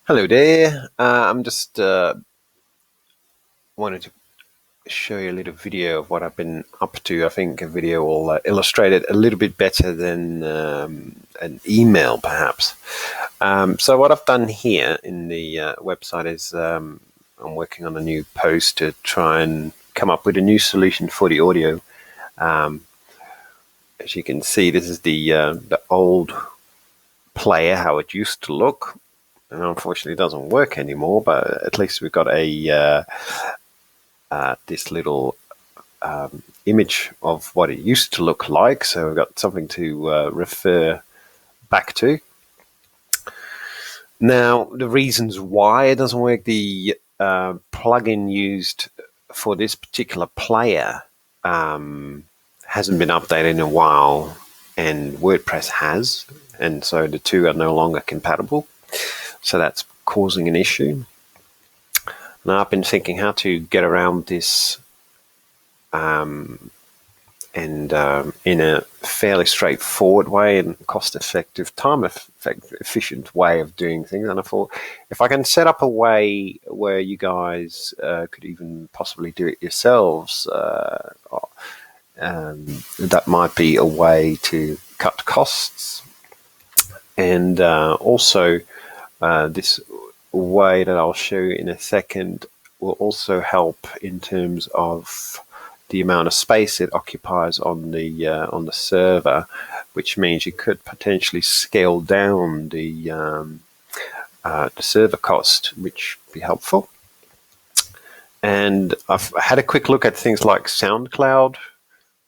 Hello there. I'm just wanted to show you a little video of what I've been up to. I think a video will illustrate it a little bit better than an email, perhaps. So what I've done here in the website is I'm working on a new post to try and come up with a new solution for the audio. As you can see, this is the old player, how it used to look. And unfortunately it doesn't work anymore, but at least we've got a this little image of what it used to look like, so we've got something to refer back to. Now, the reasons why it doesn't work, the plugin used for this particular player hasn't been updated in a while, and WordPress has, and so the two are no longer compatible. So that's causing an issue. Now I've been thinking how to get around this in a fairly straightforward way and cost-effective, time-efficient way of doing things. And I thought, if I can set up a way where you guys could even possibly do it yourselves, that might be a way to cut costs. And also, this way that I'll show you in a second will also help in terms of the amount of space it occupies on the server, which means you could potentially scale down the server cost, which would be helpful. And I've had a quick look at things like SoundCloud,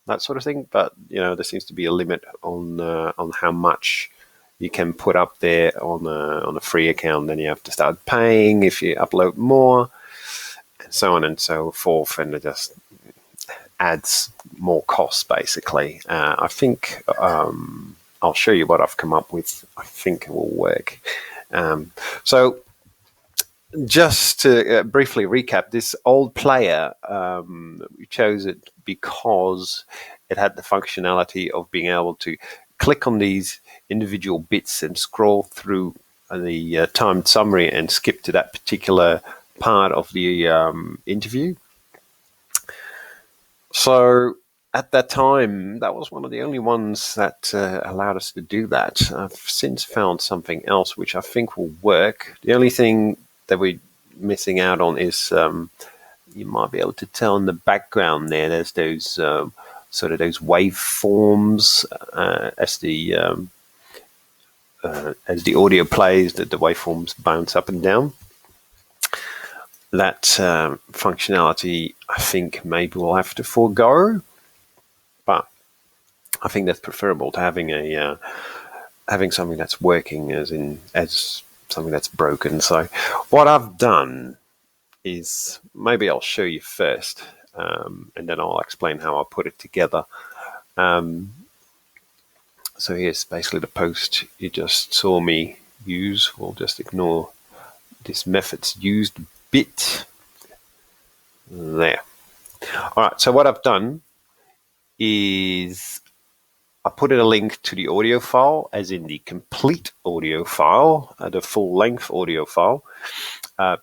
that sort of thing, but there seems to be a limit on how much you can put up there on a free account. Then you have to start paying if you upload more, and so on and so forth, and it just adds more costs, basically. I think I'll show you what I've come up with. I think it will work. So just to briefly recap, this old player, we chose it because it had the functionality of being able to click on these individual bits and scroll through the timed summary and skip to that particular part of the interview. So at that time, that was one of the only ones that allowed us to do that. I've since found something else which I think will work. The only thing that we're missing out on is you might be able to tell in the background there's those sort of those waveforms as the audio plays, that the waveforms bounce up and down. That functionality, I think maybe we'll have to forego, but I think that's preferable to having having something that's working as something that's broken. So what I've done is, maybe I'll show you first, and then I'll explain how I put it together. So here's basically the post you just saw me use. We'll just ignore this methods used bit there. All right, so what I've done is I put in a link to the audio file, as in the complete audio file, the full length audio file.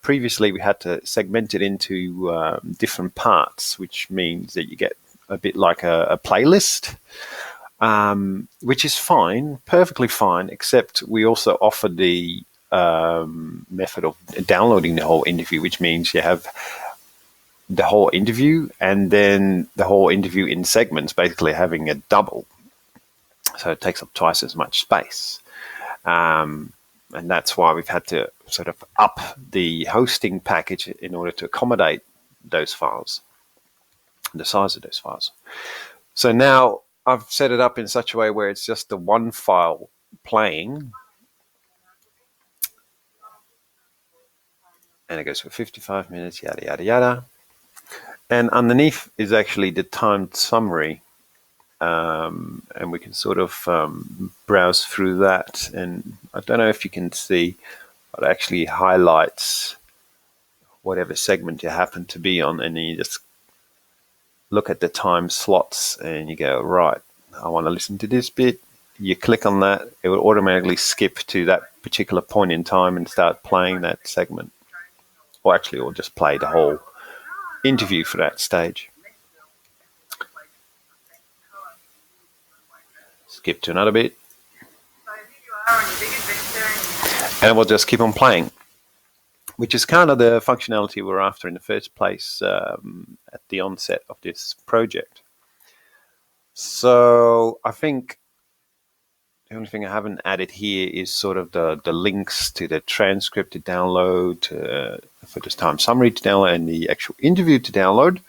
Previously we had to segment it into different parts, which means that you get a bit like a playlist, which is fine, perfectly fine, except we also offer the method of downloading the whole interview, which means you have the whole interview and then the whole interview in segments, basically having a double. So it takes up twice as much space. And that's why we've had to sort of up the hosting package in order to accommodate those files, the size of those files. So now I've set it up in such a way where it's just the one file playing, and it goes for 55 minutes, yada, yada, yada. And underneath is actually the timed summary, and we can sort of browse through that. And I don't know if you can see, but it actually highlights whatever segment you happen to be on, and then you just look at the time slots and you go, right, I want to listen to this bit, you click on that, it will automatically skip to that particular point in time and start playing that segment. Or actually, or just play the whole interview for that stage. Skip to another bit. And we'll just keep on playing, which is kind of the functionality we're after in the first place at the onset of this project. So I think the only thing I haven't added here is sort of the links to the transcript to download, for this time summary to download, and the actual interview to download.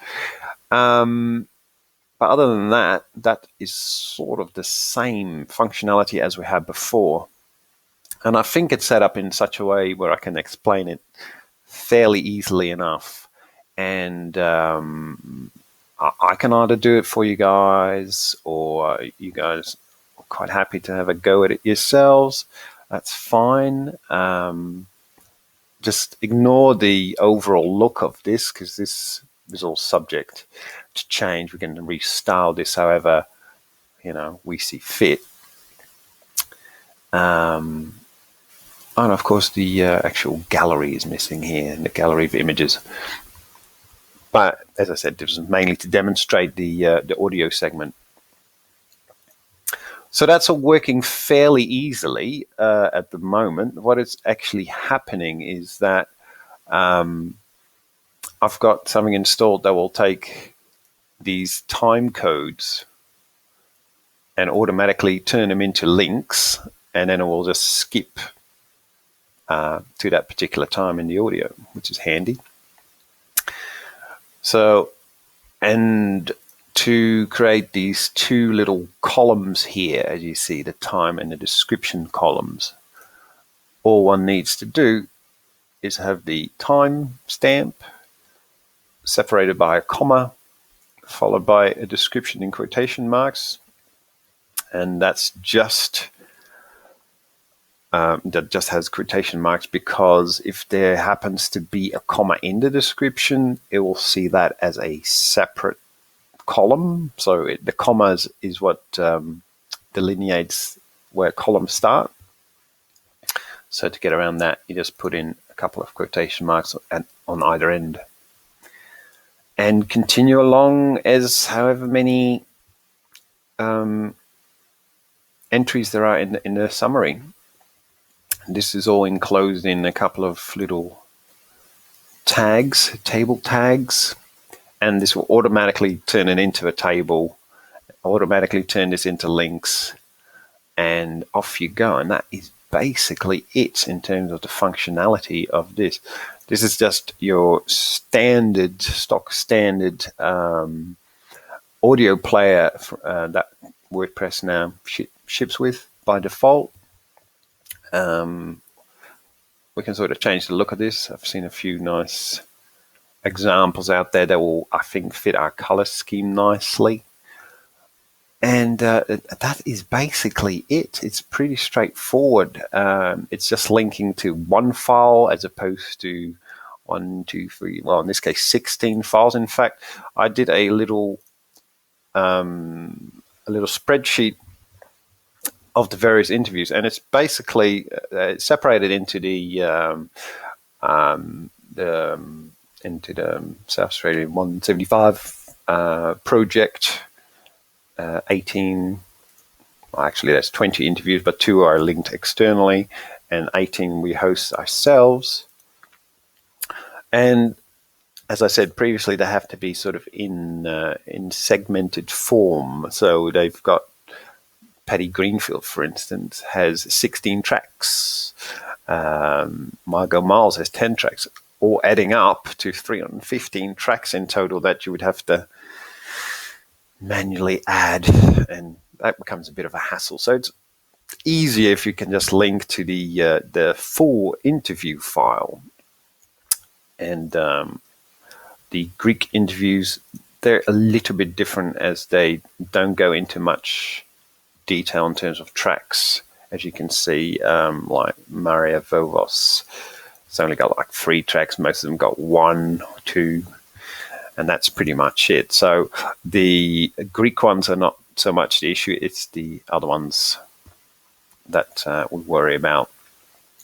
But other than that, that is sort of the same functionality as we had before. And I think it's set up in such a way where I can explain it fairly easily enough. And I can either do it for you guys, or you guys are quite happy to have a go at it yourselves. That's fine. Just ignore the overall look of this, because this is all subject to change. We can restyle this however, we see fit. And of course, the actual gallery is missing here, in the gallery of images. But as I said, this is mainly to demonstrate the audio segment. So that's all working fairly easily at the moment. What is actually happening is that I've got something installed that will take these time codes and automatically turn them into links, and then it will just skip to that particular time in the audio, which is handy. So, and to create these two little columns here, as you see, the time and the description columns, all one needs to do is have the time stamp separated by a comma, followed by a description in quotation marks, and that's just that just has quotation marks because if there happens to be a comma in the description, it will see that as a separate column. So the commas is what delineates where columns start. So to get around that, you just put in a couple of quotation marks on either end, and continue along as however many entries there are in the summary. This is all enclosed in a couple of little tags, table tags, and this will automatically turn it into a table, automatically turn this into links, and off you go. And that is basically it in terms of the functionality of this. This is just your standard, stock standard audio player that WordPress now ships with by default. We can sort of change the look of this. I've seen a few nice examples out there that will, I think, fit our color scheme nicely. And that is basically it. It's pretty straightforward. It's just linking to one file as opposed to 1, 2, 3, well, in this case, 16 files. In fact, I did a little spreadsheet of the various interviews, and it's basically separated into the South Australian 175 project. 18, well, actually that's 20 interviews, but 2 are linked externally, and 18 we host ourselves. And as I said previously, they have to be sort of in segmented form. So they've got Paddy Greenfield, for instance, has 16 tracks. Margot Miles has 10 tracks, all adding up to 315 tracks in total that you would have to manually add, and that becomes a bit of a hassle. So it's easier if you can just link to the full interview file. And the Greek interviews, they're a little bit different as they don't go into much detail in terms of tracks. As you can see, like Maria Vovos, it's only got like 3 tracks. Most of them got 1 or 2, and that's pretty much it. So the Greek ones are not so much the issue, it's the other ones that we worry about.